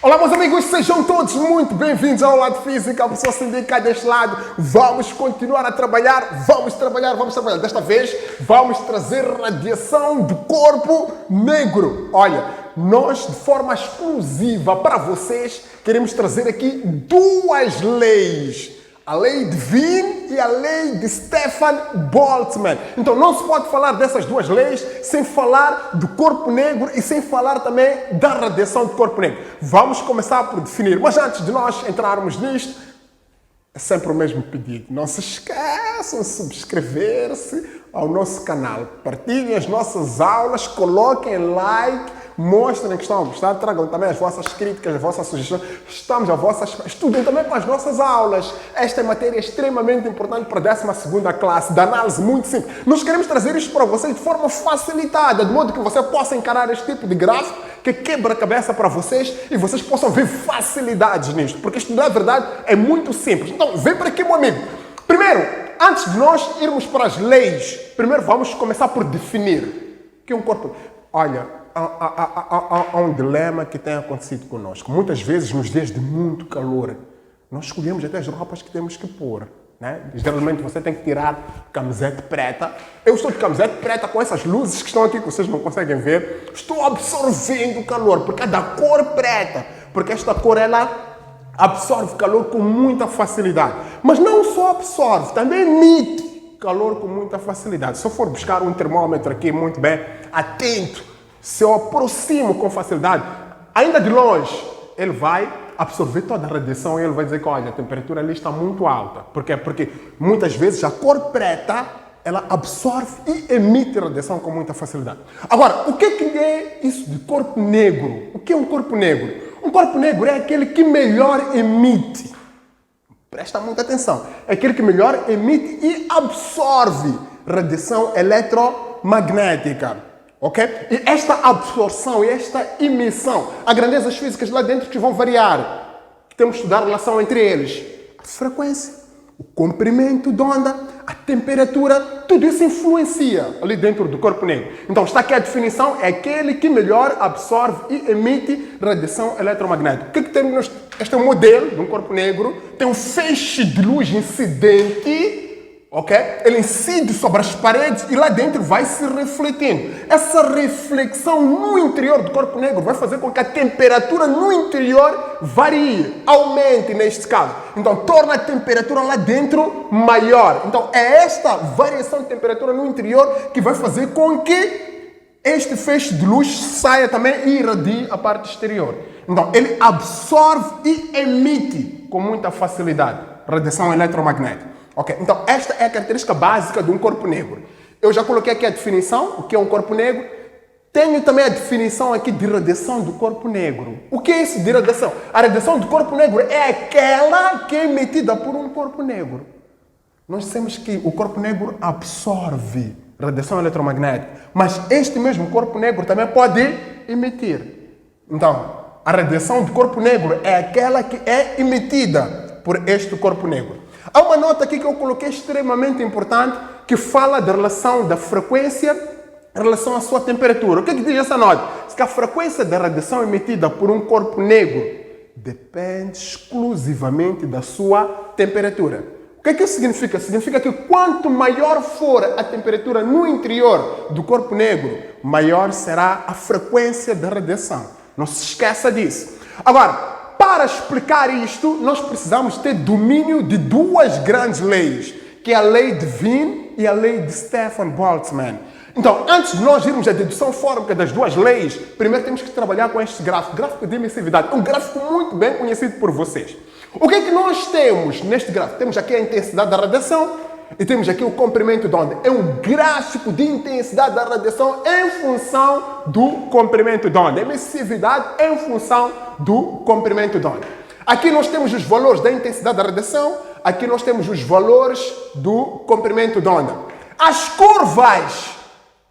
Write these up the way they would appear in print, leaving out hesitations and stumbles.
Olá meus amigos, sejam todos muito bem-vindos ao Lado Física, a pessoa sindica deste lado. Vamos continuar a trabalhar, vamos trabalhar. Desta vez vamos trazer radiação do corpo negro. Olha, nós de forma exclusiva para vocês queremos trazer aqui duas leis. A lei de Wien e a lei de Stefan Boltzmann. Então não se pode falar dessas duas leis sem falar do corpo negro e sem falar também da radiação do corpo negro. Vamos começar por definir, mas antes de nós entrarmos nisto, é sempre o mesmo pedido. Não se esqueçam de subscrever-se ao nosso canal. Partilhem as nossas aulas, coloquem like, mostrem que estão a gostar, tragam também as vossas críticas, as vossas sugestões. Estamos a vossas... Estudem também com as nossas aulas. Esta é matéria extremamente importante para a 12ª classe, de análise muito simples. Nós queremos trazer isto para vocês de forma facilitada, de modo que você possa encarar este tipo de gráfico que quebra a cabeça para vocês e vocês possam ver facilidades nisto, porque isto, na verdade, é muito simples. Então, vem para aqui, meu amigo. Primeiro, antes de nós irmos para as leis, primeiro vamos começar por definir o que é um corpo. Olha, há um dilema que tem acontecido conosco. Muitas vezes, nos dias de muito calor, nós escolhemos até as roupas que temos que pôr. Né? Geralmente você tem que tirar camiseta preta. Eu estou de camiseta preta com essas luzes que estão aqui, que vocês não conseguem ver. Estou absorvendo o calor, porque é da cor preta. Porque esta cor, ela absorve calor com muita facilidade. Mas não só absorve, também emite calor com muita facilidade. Se eu for buscar um termômetro aqui muito bem atento, se eu aproximo com facilidade, ainda de longe, ele vai absorver toda a radiação e ele vai dizer que, olha, a temperatura ali está muito alta. Por quê? Porque muitas vezes a cor preta, ela absorve e emite radiação com muita facilidade. Agora, o que é isso de corpo negro? O que é um corpo negro? Um corpo negro é aquele que melhor emite. Presta muita atenção. É aquele que melhor emite e absorve radiação eletromagnética. Ok? E esta absorção e esta emissão, há grandezas físicas lá dentro que vão variar. Temos que estudar a relação entre eles. A frequência, o comprimento de onda, a temperatura, tudo isso influencia ali dentro do corpo negro. Então está aqui a definição, é aquele que melhor absorve e emite radiação eletromagnética. O que temos? Este é um modelo de um corpo negro, tem um feixe de luz incidente. Ok? Ele incide sobre as paredes e lá dentro vai se refletindo. Essa reflexão no interior do corpo negro vai fazer com que a temperatura no interior varie, aumente neste caso. Então torna a temperatura lá dentro maior. Então é esta variação de temperatura no interior que vai fazer com que este feixe de luz saia também e irradie a parte exterior. Então ele absorve e emite com muita facilidade radiação eletromagnética. Ok, então esta é a característica básica de um corpo negro. Eu já coloquei aqui a definição, o que é um corpo negro. Tenho também a definição aqui de radiação do corpo negro. O que é isso de radiação? A radiação do corpo negro é aquela que é emitida por um corpo negro. Nós dissemos que o corpo negro absorve radiação eletromagnética, mas este mesmo corpo negro também pode emitir. Então, a radiação do corpo negro é aquela que é emitida por este corpo negro. Há uma nota aqui que eu coloquei extremamente importante que fala da relação da frequência em relação à sua temperatura. O que diz essa nota? Diz que a frequência da radiação emitida por um corpo negro depende exclusivamente da sua temperatura. O que isso significa? Significa que quanto maior for a temperatura no interior do corpo negro, maior será a frequência da radiação. Não se esqueça disso. Agora, para explicar isto, nós precisamos ter domínio de duas grandes leis, que é a lei de Wien e a lei de Stefan Boltzmann. Então, antes de nós irmos à dedução fórmica das duas leis, primeiro temos que trabalhar com este gráfico, gráfico de emissividade. É um gráfico muito bem conhecido por vocês. O que é que nós temos neste gráfico? Temos aqui a intensidade da radiação e temos aqui o comprimento de onda. É um gráfico de intensidade da radiação em função do comprimento de onda. Emissividade em função do comprimento de onda. Aqui nós temos os valores da intensidade da radiação, aqui nós temos os valores do comprimento de onda. As curvas,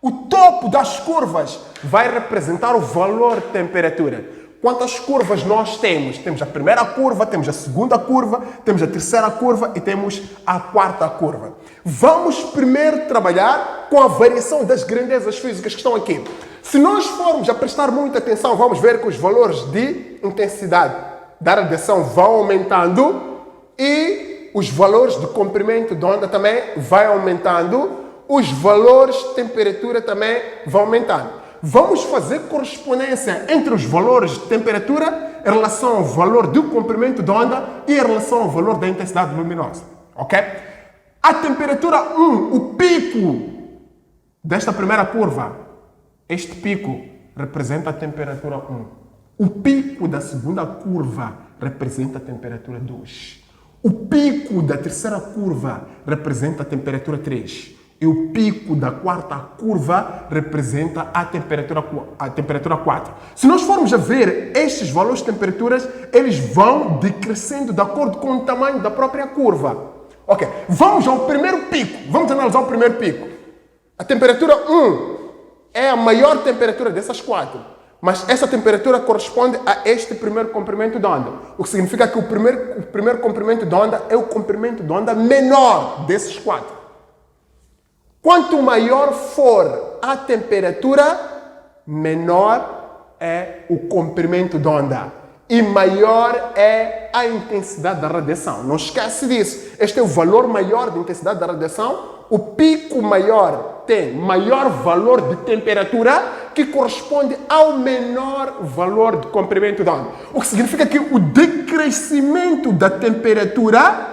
o topo das curvas vai representar o valor de temperatura. Quantas curvas nós temos? Temos a primeira curva, temos a segunda curva, temos a terceira curva e temos a quarta curva. Vamos primeiro trabalhar com a variação das grandezas físicas que estão aqui. Se nós formos a prestar muita atenção, vamos ver que os valores de intensidade da radiação vão aumentando e os valores de comprimento de onda também vão aumentando, os valores de temperatura também vão aumentando. Vamos fazer correspondência entre os valores de temperatura em relação ao valor do comprimento de onda e em relação ao valor da intensidade luminosa. Ok? A temperatura 1, o pico desta primeira curva, este pico representa a temperatura 1. O pico da segunda curva representa a temperatura 2. O pico da terceira curva representa a temperatura 3. E o pico da quarta curva representa a temperatura 4. Se nós formos a ver estes valores de temperaturas, eles vão decrescendo de acordo com o tamanho da própria curva. Ok, vamos ao primeiro pico. Vamos analisar o primeiro pico. A temperatura 1 é a maior temperatura dessas 4. Mas essa temperatura corresponde a este primeiro comprimento de onda. O que significa que o primeiro comprimento de onda é o comprimento de onda menor desses 4. Quanto maior for a temperatura, menor é o comprimento de onda. E maior é a intensidade da radiação. Não esquece disso. Este é o valor maior de intensidade da radiação. O pico maior tem maior valor de temperatura que corresponde ao menor valor de comprimento de onda. O que significa que o decrescimento da temperatura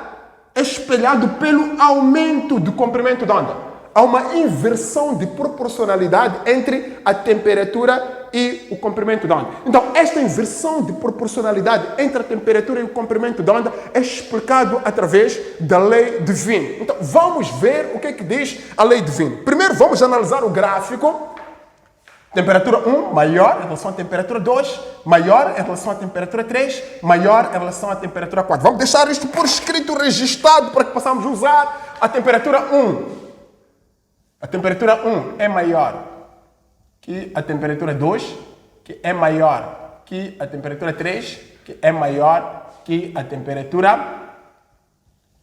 é espelhado pelo aumento do comprimento de onda. Há uma inversão de proporcionalidade entre a temperatura e o comprimento de onda. Então, esta inversão de proporcionalidade entre a temperatura e o comprimento de onda é explicado através da lei de Wien. Então, vamos ver o que é que diz a lei de Wien. Primeiro, vamos analisar o gráfico. Temperatura 1, maior em relação à temperatura 2, maior em relação à temperatura 3, maior em relação à temperatura 4. Vamos deixar isto por escrito, registrado, para que possamos usar a temperatura 1. A temperatura 1 é maior que a temperatura 2, que é maior que a temperatura 3, que é maior que a temperatura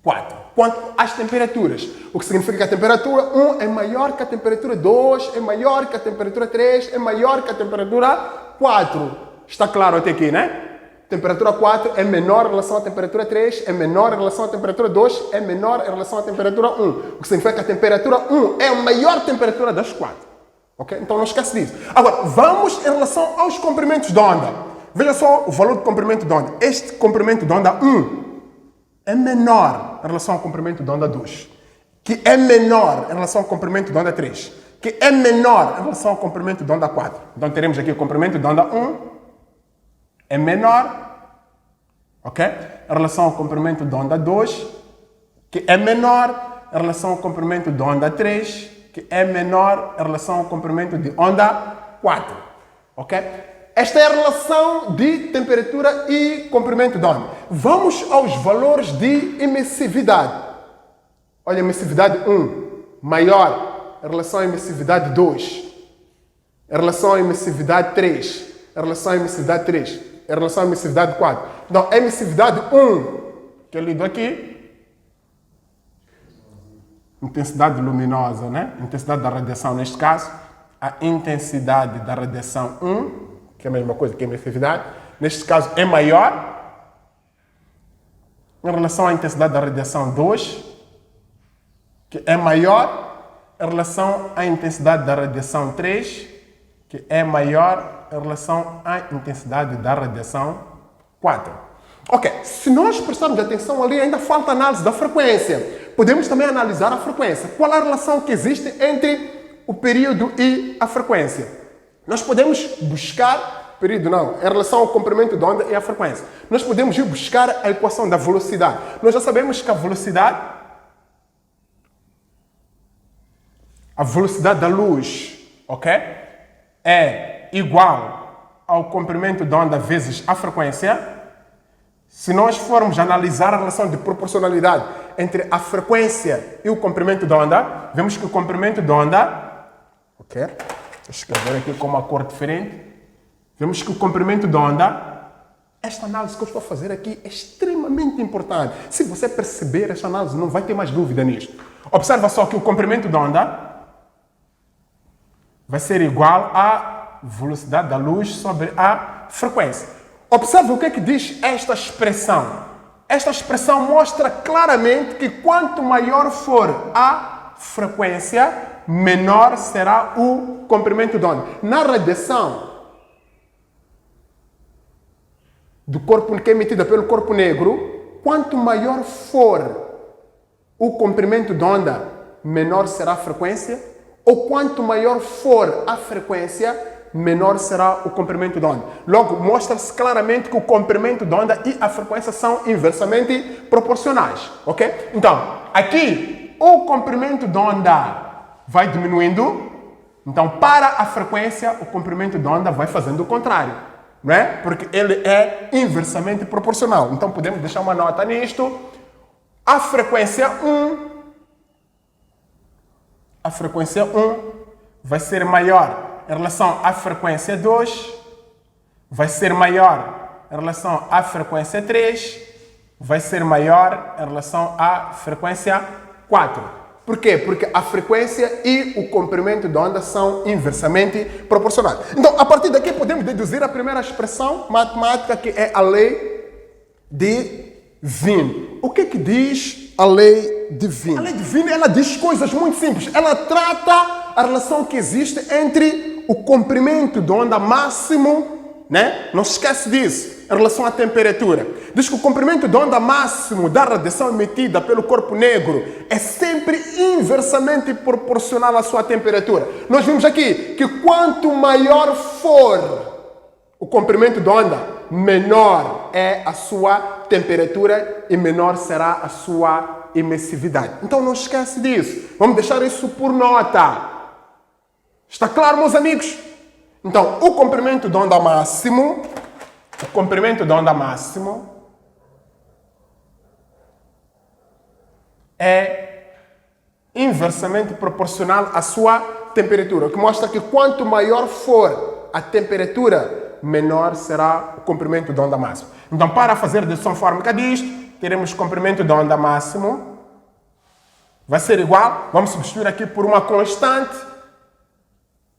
4. Quanto às temperaturas, o que significa que a temperatura 1 é maior que a temperatura 2, é maior que a temperatura 3, é maior que a temperatura 4. Está claro até aqui, né? Temperatura 4 é menor em relação à temperatura 3, é menor em relação à temperatura 2, é menor em relação à temperatura 1. O que significa que a temperatura 1 é a maior temperatura das 4. Ok? Então não esquece disso. Agora, vamos em relação aos comprimentos de onda. Veja só o valor do comprimento de onda. Este comprimento de onda 1 é menor em relação ao comprimento de onda 2, que é menor em relação ao comprimento de onda 3, que é menor em relação ao comprimento de onda 4. Então teremos aqui o comprimento de onda 1 é menor, ok? Em relação ao comprimento de onda 2, que é menor em relação ao comprimento de onda 3, que é menor em relação ao comprimento de onda 4, ok? Esta é a relação de temperatura e comprimento de onda. Vamos aos valores de emissividade. Olha, emissividade 1, maior em relação à emissividade 2, em relação à emissividade 3, em relação à emissividade 3, em relação à emissividade 4. Então, a emissividade 1, que eu lido aqui, intensidade luminosa, né? Intensidade da radiação, neste caso, a intensidade da radiação 1, que é a mesma coisa que a emissividade, neste caso é maior em relação à intensidade da radiação 2, que é maior em relação à intensidade da radiação 3, que é maior em relação à intensidade da radiação 4. Ok, se nós prestarmos atenção ali, ainda falta análise da frequência. Podemos também analisar a frequência. Qual a relação que existe entre o período e a frequência? Nós podemos buscar, período não, em relação ao comprimento de onda e a frequência. Nós podemos ir buscar a equação da velocidade. Nós já sabemos que a velocidade da luz, ok? É igual ao comprimento de onda vezes a frequência. Se nós formos analisar a relação de proporcionalidade entre a frequência e o comprimento de onda, vemos que o comprimento de onda, ok? Vou escrever aqui com uma cor diferente. Vemos que o comprimento de onda, esta análise que eu estou a fazer aqui é extremamente importante. Se você perceber esta análise, não vai ter mais dúvida nisto. Observa só que o comprimento de onda vai ser igual à velocidade da luz sobre a frequência. Observe o que é que diz esta expressão. Esta expressão mostra claramente que quanto maior for a frequência, menor será o comprimento de onda. Na radiação do corpo que é emitida pelo corpo negro, quanto maior for o comprimento de onda, menor será a frequência, ou quanto maior for a frequência, menor será o comprimento de onda. Logo, mostra-se claramente que o comprimento de onda e a frequência são inversamente proporcionais, ok? Então, aqui, o comprimento de onda vai diminuindo, então, para a frequência, o comprimento de onda vai fazendo o contrário, não é? Porque ele é inversamente proporcional. Então, podemos deixar uma nota nisto. A frequência 1 vai ser maior em relação à frequência 2, vai ser maior em relação à frequência 3, vai ser maior em relação à frequência 4. Por quê? Porque a frequência e o comprimento de onda são inversamente proporcionais. Então, a partir daqui, podemos deduzir a primeira expressão matemática, que é a lei de Wien. O que diz a lei de Wien? A lei de Wien, ela diz coisas muito simples. Ela trata a relação que existe entre o comprimento de onda máximo, né? Não se esquece disso, em relação à temperatura. Diz que o comprimento de onda máximo da radiação emitida pelo corpo negro é sempre inversamente proporcional à sua temperatura. Nós vimos aqui que quanto maior for o comprimento de onda, menor é a sua temperatura e menor será a sua emissividade. Então não esquece disso. Vamos deixar isso por nota. Está claro, meus amigos? Então, o comprimento de onda máximo é inversamente proporcional à sua temperatura, o que mostra que quanto maior for a temperatura, menor será o comprimento de onda máximo. Então, para fazer dedução fórmica disto, teremos comprimento de onda máximo vai ser igual, vamos substituir aqui por uma constante,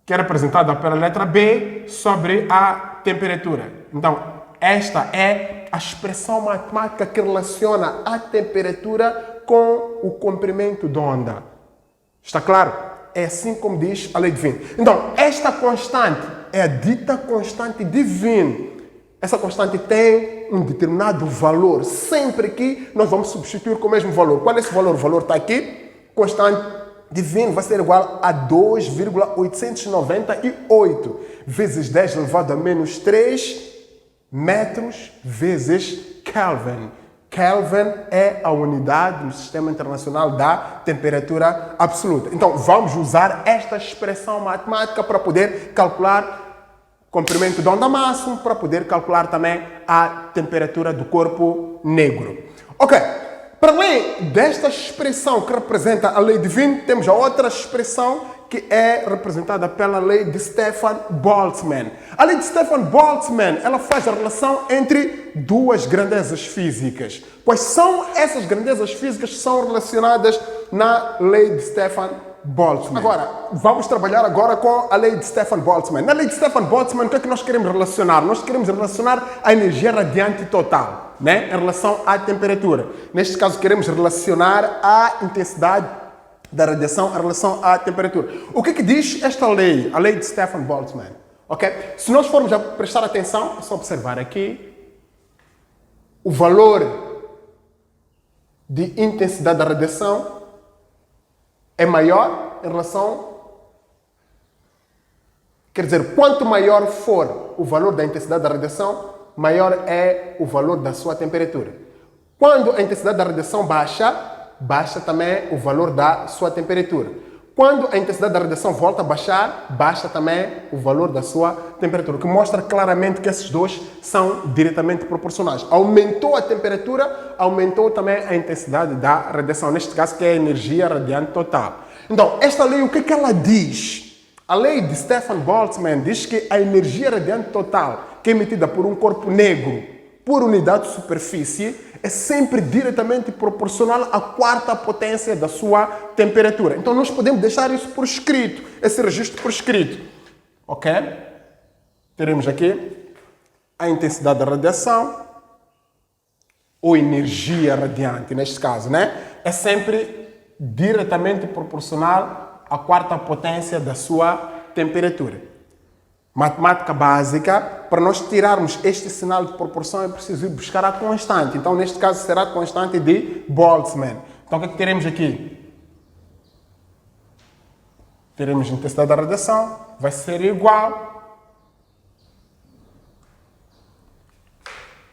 que é representada pela letra B, sobre a temperatura. Então, esta é a expressão matemática que relaciona a temperatura com o comprimento de onda. Está claro? É assim como diz a lei de Wien. Então, esta constante é a dita constante de Wien. Essa constante tem um determinado valor. Sempre que nós vamos substituir com o mesmo valor. Qual é esse valor? O valor está aqui. Constante de Wien vai ser igual a 2,898 vezes 10 elevado a menos 3 metros vezes Kelvin. Kelvin é a unidade no Sistema Internacional da Temperatura Absoluta. Então, vamos usar esta expressão matemática para poder calcular o comprimento de onda máximo, para poder calcular também a temperatura do corpo negro. Ok. Para além desta expressão que representa a lei de Wien, temos a outra expressão que é representada pela lei de Stefan Boltzmann. A lei de Stefan Boltzmann, ela faz a relação entre duas grandezas físicas. Quais são essas grandezas físicas que são relacionadas na lei de Stefan Boltzmann? Agora, vamos trabalhar agora com a lei de Stefan Boltzmann. Na lei de Stefan Boltzmann, o que é que nós queremos relacionar? Nós queremos relacionar a energia radiante total, né, em relação à temperatura. Neste caso, queremos relacionar a intensidade da radiação em relação à temperatura. O que diz esta lei? A lei de Stefan Boltzmann. Okay? Se nós formos a prestar atenção, é só observar aqui o valor de intensidade da radiação é maior em relação... Quer dizer, quanto maior for o valor da intensidade da radiação, maior é o valor da sua temperatura. Quando a intensidade da radiação baixa também o valor da sua temperatura. Quando a intensidade da radiação volta a baixar, baixa também o valor da sua temperatura, o que mostra claramente que esses dois são diretamente proporcionais. Aumentou a temperatura, aumentou também a intensidade da radiação, neste caso que é a energia radiante total. Então, esta lei, o que ela diz? A lei de Stefan Boltzmann diz que a energia radiante total, que é emitida por um corpo negro por unidade de superfície, é sempre diretamente proporcional à quarta potência da sua temperatura. Então, nós podemos deixar isso por escrito, esse registro por escrito. Ok? Teremos aqui a intensidade da radiação, ou energia radiante, neste caso, né? É sempre diretamente proporcional à quarta potência da sua temperatura. Matemática básica, para nós tirarmos este sinal de proporção é preciso ir buscar a constante. Então, neste caso, será a constante de Boltzmann. Então, o que é que teremos aqui? Teremos a intensidade da radiação, vai ser igual.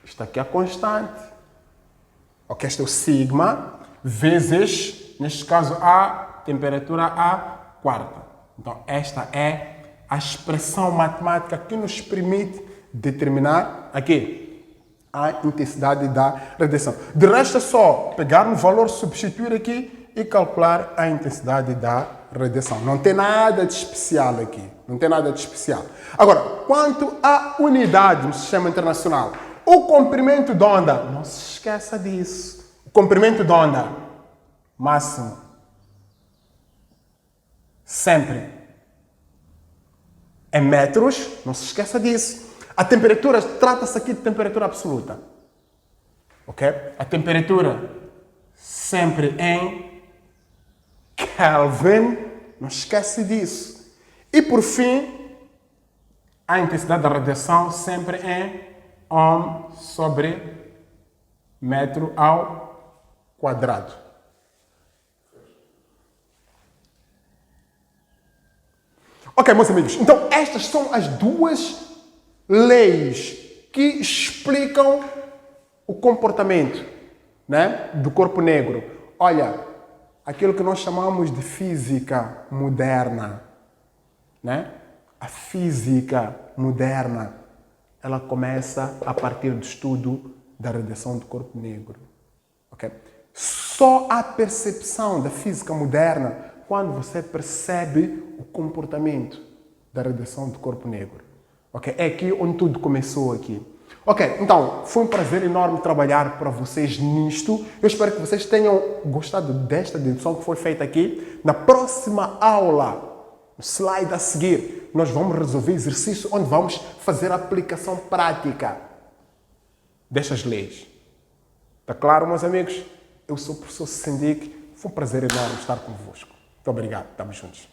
Isto aqui é a constante. Ok, este é o sigma, vezes, neste caso, a temperatura a quarta. Então, esta é a expressão matemática que nos permite determinar aqui a intensidade da radiação. De resto, é só pegar um valor, substituir aqui e calcular a intensidade da radiação. Não tem nada de especial aqui. Não tem nada de especial. Agora, quanto à unidade no sistema internacional, o comprimento de onda, não se esqueça disso. O comprimento de onda máximo sempre em metros, não se esqueça disso. A temperatura, trata-se aqui de temperatura absoluta. Ok? A temperatura sempre em Kelvin, não esquece disso. E por fim, a intensidade da radiação sempre em Ohm sobre metro ao quadrado. Ok, meus amigos, então estas são as duas leis que explicam o comportamento, né, do corpo negro. Olha, aquilo que nós chamamos de física moderna, né? A física moderna, ela começa a partir do estudo da radiação do corpo negro. Okay? Só a percepção da física moderna quando você percebe o comportamento da radiação do corpo negro. Okay? É aqui onde tudo começou aqui. Ok, então, foi um prazer enorme trabalhar para vocês nisto. Eu espero que vocês tenham gostado desta dedução que foi feita aqui. Na próxima aula, no slide a seguir, nós vamos resolver exercício onde vamos fazer a aplicação prática destas leis. Está claro, meus amigos? Eu sou o professor Sendik. Foi um prazer enorme estar convosco. Muito obrigado. Estamos juntos.